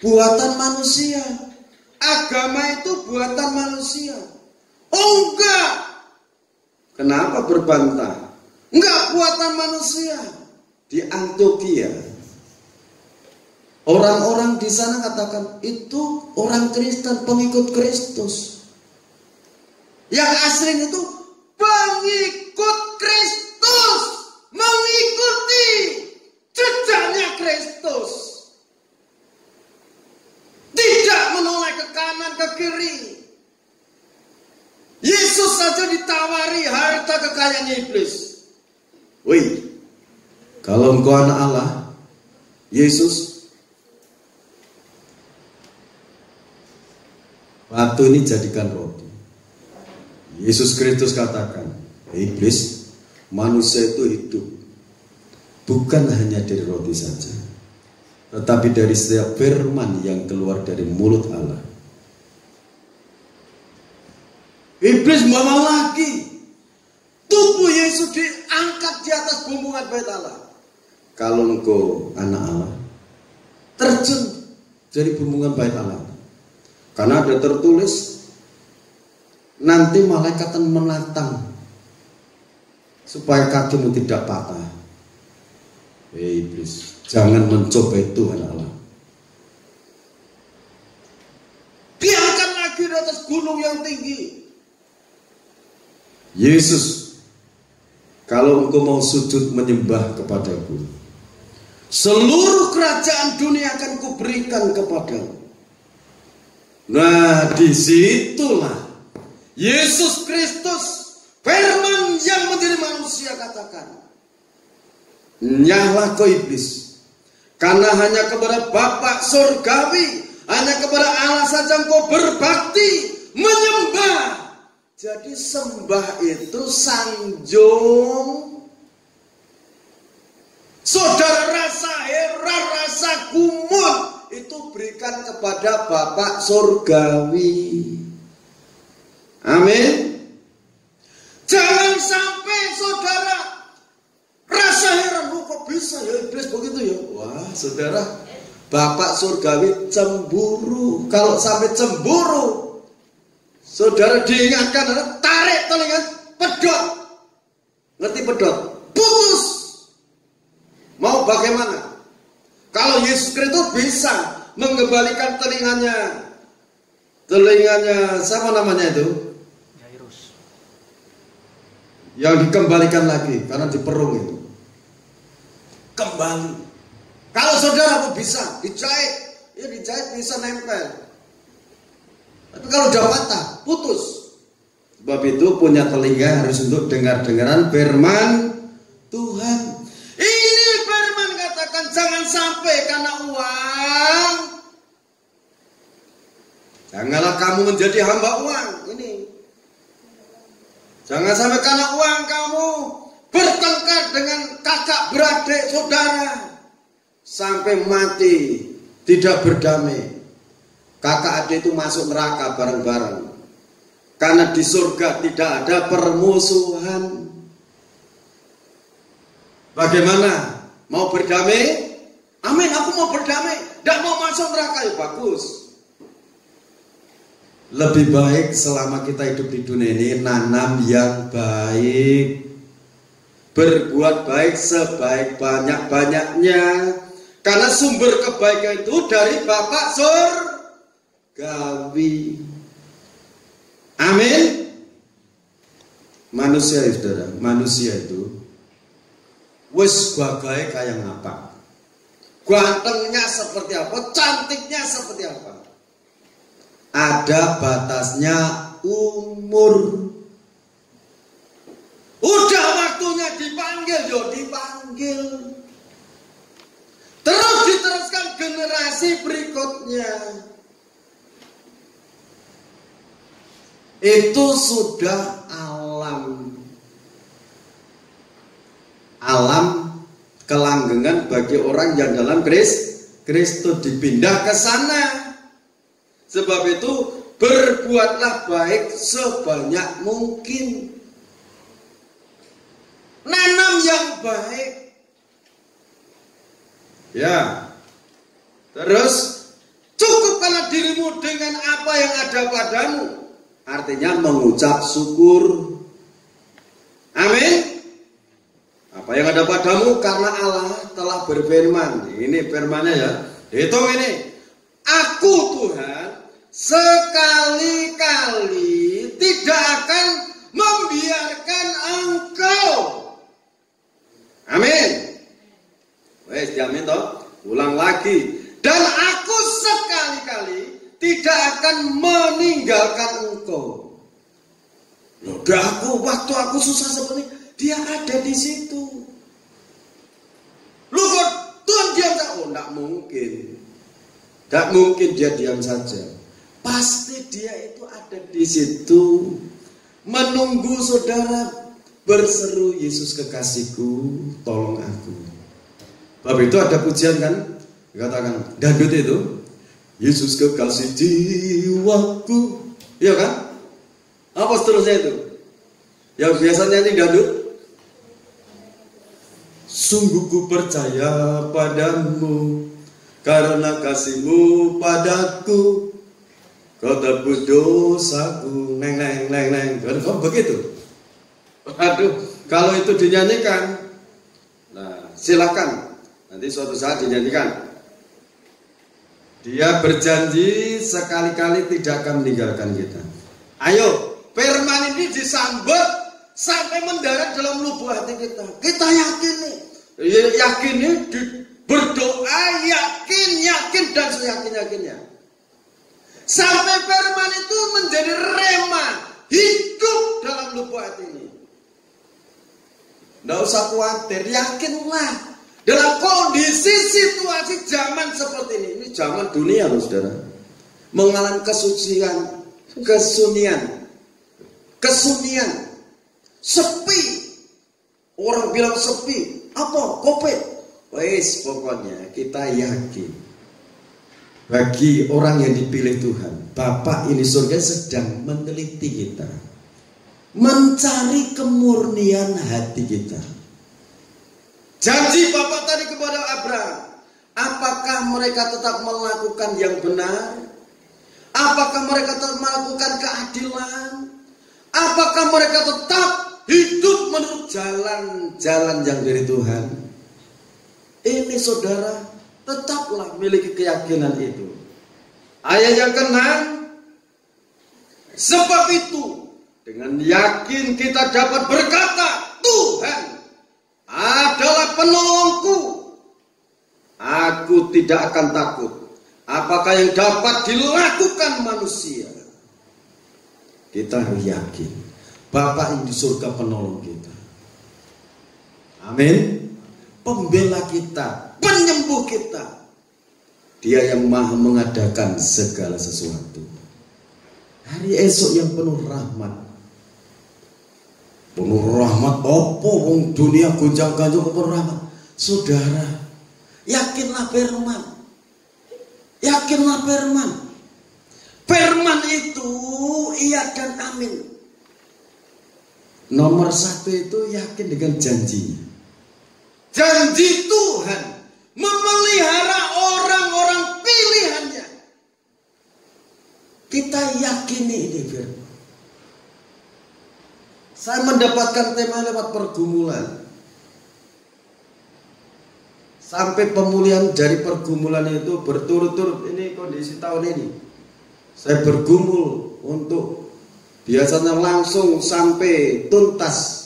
buatan manusia. Agama itu buatan manusia. Oh enggak. Kenapa berbantah? Enggak buatan manusia. Di Antioquia, orang-orang di sana katakan itu orang Kristen, pengikut Kristus. Yang asli itu pengikut mengikut Kristus, mengikuti jejaknya Kristus. Tidak menoleh ke kanan ke kiri. Yesus saja ditawari harta kekayaannya iblis. Wih, kalau engkau anak Allah, Yesus, batu ini jadikan roti. Yesus Kristus katakan, iblis, manusia itu hidup bukan hanya dari roti saja, tetapi dari setiap firman yang keluar dari mulut Allah. Iblis mau lagi. Tubuh Yesus diangkat di atas bumbungan bait Allah. Kalau engkau anak Allah, terjun dari bumbungan bait Allah. Karena ada tertulis, nanti malaikat akan menatang supaya kakimu tidak patah. Iblis, jangan mencobai Tuhan Allah. Diangkat lagi di atas gunung yang tinggi. Yesus, kalau engkau mau sujud menyembah kepadaku, seluruh kerajaan dunia akan kuberikan kepadamu. Nah, disitulah Yesus Kristus, firman yang menjadi manusia, katakan, nyahlah kau iblis, karena hanya kepada Bapa surgawi, hanya kepada Allah saja engkau berbakti, menyembah. Jadi sembah itu sanjung. Saudara rasa heran, rasa kumut itu berikan kepada Bapa surgawi. Amin. Jangan sampai saudara rasa heran, kok bisa ya iblis begitu ya? Wah, saudara, Bapak surgawi cemburu. Kalau sampai cemburu, saudara diingatkan, tarik telinga, pedot. Ngerti pedot? Putus. Mau bagaimana? Kalau Yesus Kristus bisa mengembalikan telinganya siapa namanya itu? Jairus. Yang dikembalikan lagi karena diperung itu. Kembali. Kalau saudara mau bisa dijahit, ya dijahit bisa nempel. Tapi kalau udah patah, putus. Sebab itu punya telinga harus untuk dengar-dengaran firman Tuhan. Ini firman katakan, jangan sampai karena uang. Janganlah kamu menjadi hamba uang. Ini. Jangan sampai karena uang kamu bertengkar dengan kakak beradik saudara. Sampai mati tidak berdamai. Kakak adik itu masuk neraka bareng-bareng. Karena di surga tidak ada permusuhan. Bagaimana? Mau berdamai? Amin, aku mau berdamai. Tidak mau masuk neraka, ya bagus. Lebih baik selama kita hidup di dunia ini nanam yang baik. Berbuat baik sebaik banyak-banyaknya. Karena sumber kebaikan itu dari Bapak surgawi. Amin. Manusia itu, saudara, manusia itu wis bagai kayak apa? Gantengnya seperti apa? Cantiknya seperti apa? Ada batasnya umur. Udah waktunya dipanggil, yo dipanggil. Terus diteruskan generasi berikutnya. Itu sudah alam. Alam kelanggengan bagi orang yang dalam Kristus dipindah ke sana. Sebab itu berbuatlah baik sebanyak mungkin. Nanam yang baik. Ya. Terus cukupkanlah dirimu dengan apa yang ada padamu. Artinya mengucap syukur. Amin. Apa yang ada padamu karena Allah telah berfirman. Ini firmannya ya. Hitung ini. Aku Tuhan sekali-kali tidak akan membiarkan engkau lagi. Dan aku sekali-kali tidak akan meninggalkan engkau. Loh, waktu aku susah seperti ini, dia ada di situ. Lu kok Tuhan diam saja? Oh, enggak mungkin. Enggak mungkin dia diam saja. Pasti dia itu ada di situ, menunggu saudara berseru, Yesus kekasihku, tolong aku. Bab itu ada pujian kan? Dikatakan dangdut itu, Yesus kekasih jiwaku. Iya kan? Apa seterusnya itu? Yang biasa nyanyi dangdut. Sungguh ku percaya padamu, karena kasihmu padaku, kau tebus dosaku, neng neng neng neng. Kok begitu? Aduh, kalau itu dinyanyikan, nah silakan nanti suatu saat dinyanyikan. Dia berjanji sekali-kali tidak akan meninggalkan kita. Ayo, firman ini disambut sampai mendarat dalam lubuk hati kita. Kita yakin nih, berdoa yakin dan seyakin-yakinnya. Sampai firman itu menjadi rema hidup dalam lubuk hati ini. Tidak usah khawatir, yakinlah. Dalam kondisi situasi zaman seperti ini zaman dunia loh saudara, mengalami kesunyian, sepi. Orang bilang sepi, apa? Covid. Wes pokoknya kita yakin. Bagi orang yang dipilih Tuhan, Bapa ini surga sedang meneliti kita, mencari kemurnian hati kita. Janji Bapak tadi kepada Abraham, apakah mereka tetap melakukan yang benar? Apakah mereka tetap melakukan keadilan? Apakah mereka tetap hidup menurut jalan-jalan yang dari Tuhan? Ini saudara, tetaplah miliki keyakinan itu. Ayat yang ke-6, sebab itu dengan yakin kita dapat berkata, Tuhan adalah penolongku, aku tidak akan takut. Apakah yang dapat dilakukan manusia? Kita harus yakin Bapa yang di surga penolong kita. Amin. Pembela kita, penyembuh kita. Dia yang maha mengadakan segala sesuatu. Hari esok yang penuh rahmat. Penuh rahmat opo wong dunia gonjang-ganjing penuh rahmat. Saudara, yakinlah firman. Yakinlah firman. Firman itu iya dan amin. Nomor 1 itu yakin dengan janjinya. Janji Tuhan memelihara orang-orang pilihannya. Kita yakini ini firman. Saya mendapatkan tema lewat pergumulan. Sampai pemulihan dari pergumulan itu berturut-turut. Ini kondisi tahun ini. Saya bergumul untuk biasanya langsung sampai tuntas.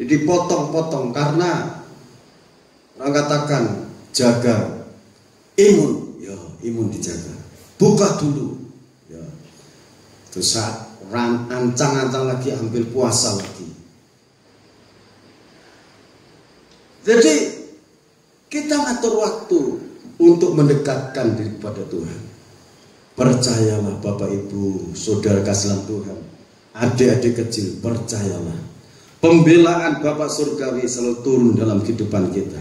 Dipotong-potong karena orang katakan jaga imun. Ya, imun dijaga. Buka dulu. Ya. Itu saat ancang-ancang lagi ambil puasa lagi. Jadi kita ngatur waktu untuk mendekatkan diri kepada Tuhan. Percayalah Bapak Ibu, saudara kasih Tuhan, adik-adik kecil, percayalah. Pembelaan Bapak Surgawi selalu turun dalam kehidupan kita.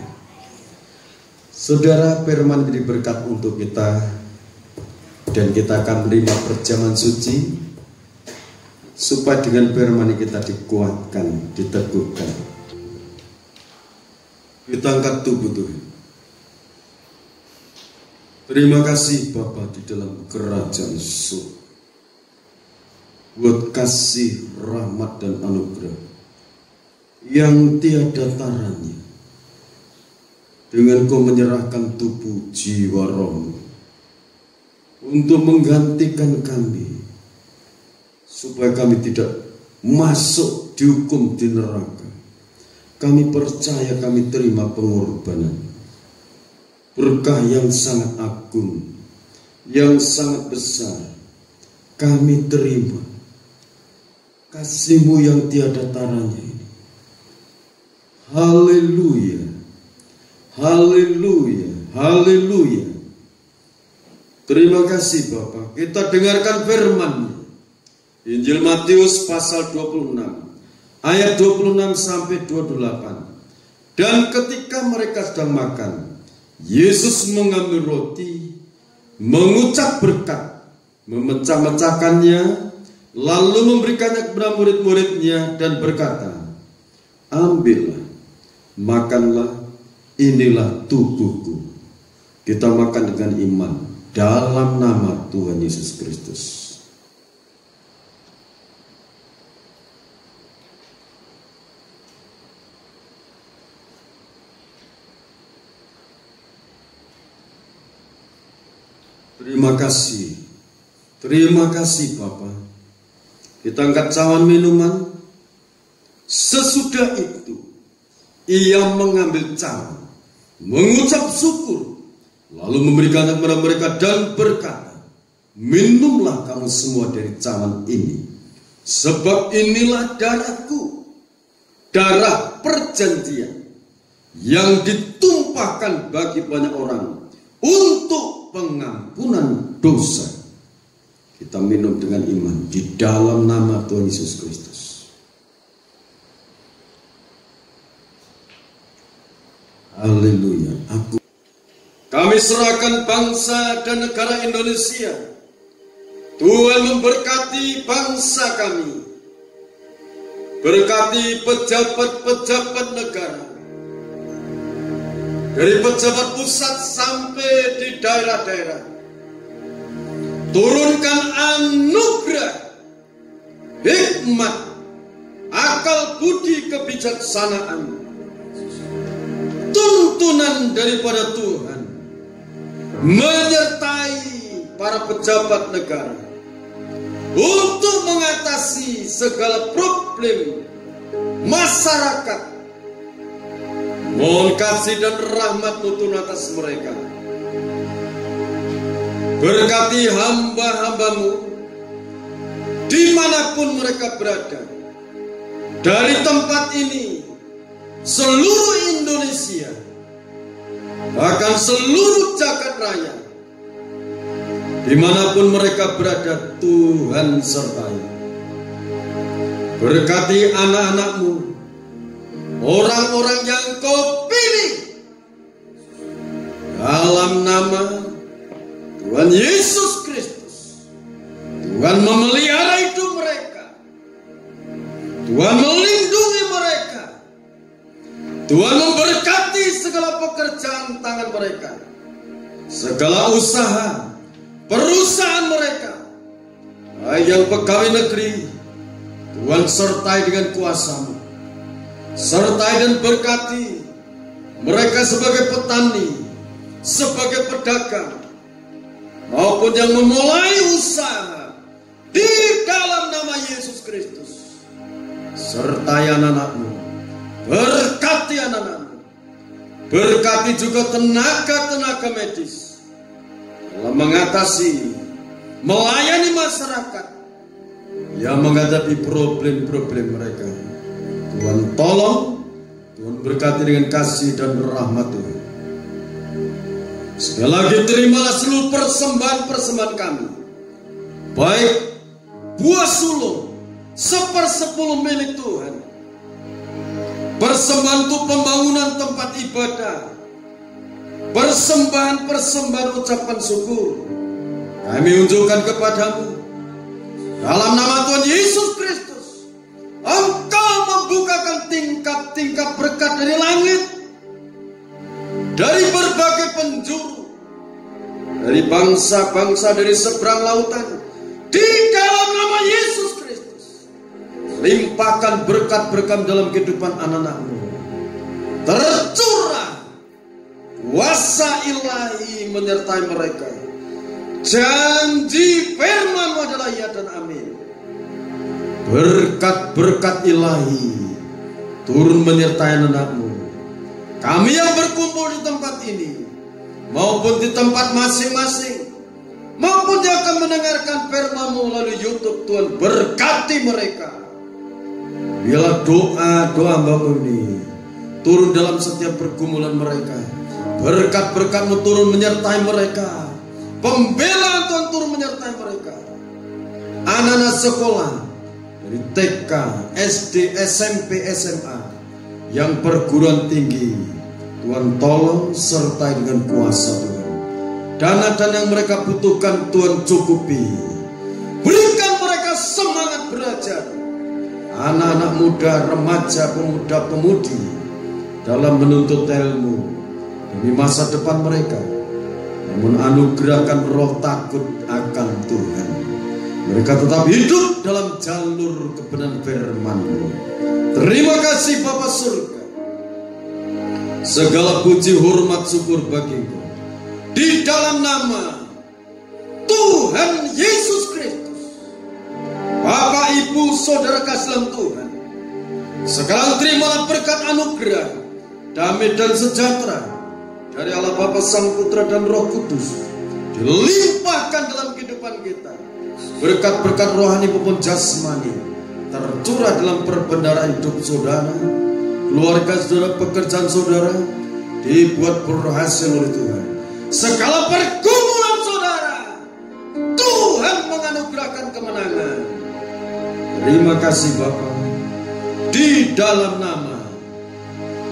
Saudara, firman ini berkat untuk kita, dan kita akan menerima perjamuan suci. Supaya dengan firman kita dikuatkan, diteguhkan. Kita angkat tubuh Tuhan. Terima kasih Bapa di dalam kerajaan surga. Buat kasih, rahmat dan anugerah yang tiada taranya. Dengan Kau menyerahkan tubuh, jiwa, roh untuk menggantikan kami, supaya kami tidak masuk dihukum di neraka. Kami percaya, kami terima pengorbanan. berkah yang sangat agung, yang sangat besar kami terima. Kasih-Mu yang tiada taranya ini. Haleluya, haleluya, haleluya. Terima kasih Bapa. Kita dengarkan firman-Nya. Injil Matius pasal 26 ayat 26 sampai 28. Dan ketika mereka sedang makan, Yesus mengambil roti, mengucap berkat, memecah-mecahkannya, lalu memberikannya kepada murid-muridnya dan berkata, ambillah, makanlah, inilah tubuhku. Kita makan dengan iman dalam nama Tuhan Yesus Kristus. Terima kasih Bapa. Kita angkat cawan minuman. Sesudah itu ia mengambil cawan, mengucap syukur, lalu memberikannya kepada mereka dan berkata, minumlah kamu semua dari cawan ini, sebab inilah darahku, darah perjanjian yang ditumpahkan bagi banyak orang untuk pengampunan dosa. Kita minum dengan iman di dalam nama Tuhan Yesus Kristus. Haleluya. Kami serahkan bangsa dan negara Indonesia. Tuhan memberkati bangsa kami. Berkati pejabat-pejabat negara, dari pejabat pusat sampai di daerah-daerah. Turunkan anugerah, hikmat, akal budi kebijaksanaan, tuntunan daripada Tuhan, menyertai para pejabat negara untuk mengatasi segala problem masyarakat. Mohon kasih dan rahmat-Mu Tuhan atas mereka. Berkati hamba-hamba-Mu dimanapun mereka berada, dari tempat ini, seluruh Indonesia, bahkan seluruh jagat raya, dimanapun mereka berada, Tuhan sertai. Berkati anak-anak-Mu, orang-orang yang Kau pilih, dalam nama Tuhan Yesus Kristus. Tuhan memelihara hidup mereka, Tuhan melindungi mereka, Tuhan memberkati segala pekerjaan tangan mereka, segala usaha, perusahaan mereka, baik yang pegawai negeri. Tuhan sertai dengan kuasa-Mu, sertai dan berkati mereka sebagai petani, sebagai pedagang, maupun yang memulai usaha, di dalam nama Yesus Kristus. Sertai anak-anak-Mu, berkati anak-anak-Mu, berkati juga tenaga-tenaga medis dalam mengatasi, melayani masyarakat yang menghadapi problem-problem mereka. Tuhan tolong, Tuhan berkati dengan kasih dan rahmat Tuhan. Sekali lagi terimalah seluruh persembahan-persembahan kami, baik buah sulung 1/10 milik Tuhan, persembahan untuk pembangunan tempat ibadah, persembahan ucapan syukur, kami unjukkan kepadamu dalam nama Tuhan Yesus Kristus. Engkau membukakan tingkap-tingkap berkat dari langit, dari berbagai penjuru, dari bangsa-bangsa, dari seberang lautan, di dalam nama Yesus Kristus. Limpahkan berkat-berkat dalam kehidupan anak-anak-Mu. Tercurah kuasa ilahi menyertai mereka. Janji firman-Mu adalah ya dan amin. Berkat-berkat ilahi turun menyertai anak-anak-Mu. Kami yang berkumpul di tempat ini, maupun di tempat masing-masing, maupun yang akan mendengarkan firman-Mu melalui YouTube. Tuhan, berkati mereka. Biarlah doa-doa hamba-Mu ini turun dalam setiap pergumulan mereka. Berkat-berkat-Mu turun menyertai mereka. Pembelaan Tuhan turun menyertai mereka. Anak-anak sekolah dari TK, SD, SMP, SMA, yang perguruan tinggi, Tuhan tolong sertai dengan kuasa Tuhan. Dana-dana yang mereka butuhkan Tuhan cukupi. Berikan mereka semangat belajar. Anak-anak muda, remaja, pemuda-pemudi dalam menuntut ilmu demi masa depan mereka. Namun anugerahkan roh takut akan Tuhan. Mereka tetap hidup dalam jalur kebenaran firman-Mu. Terima kasih Bapa Surga. Segala puji, hormat, syukur bagi-Mu. Di dalam nama Tuhan Yesus Kristus. Bapak, Ibu, Saudara kasih dalam Tuhan, sekarang terimalah berkat anugerah, damai dan sejahtera dari Allah Bapa, Sang Putra dan Roh Kudus dilimpahkan dalam kehidupan kita. Berkat-berkat rohani maupun jasmani tercurah dalam perbendaharaan hidup saudara, keluarga saudara, pekerjaan saudara dibuat berhasil oleh Tuhan. Segala pergumulan saudara, Tuhan menganugerahkan kemenangan. Terima kasih Bapa. Di dalam nama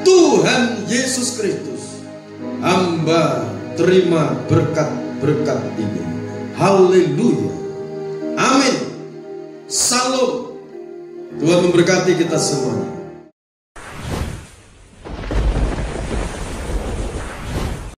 Tuhan Yesus Kristus, hamba terima berkat-berkat ini. Haleluya. Amin. Salam. Tuhan memberkati kita semua.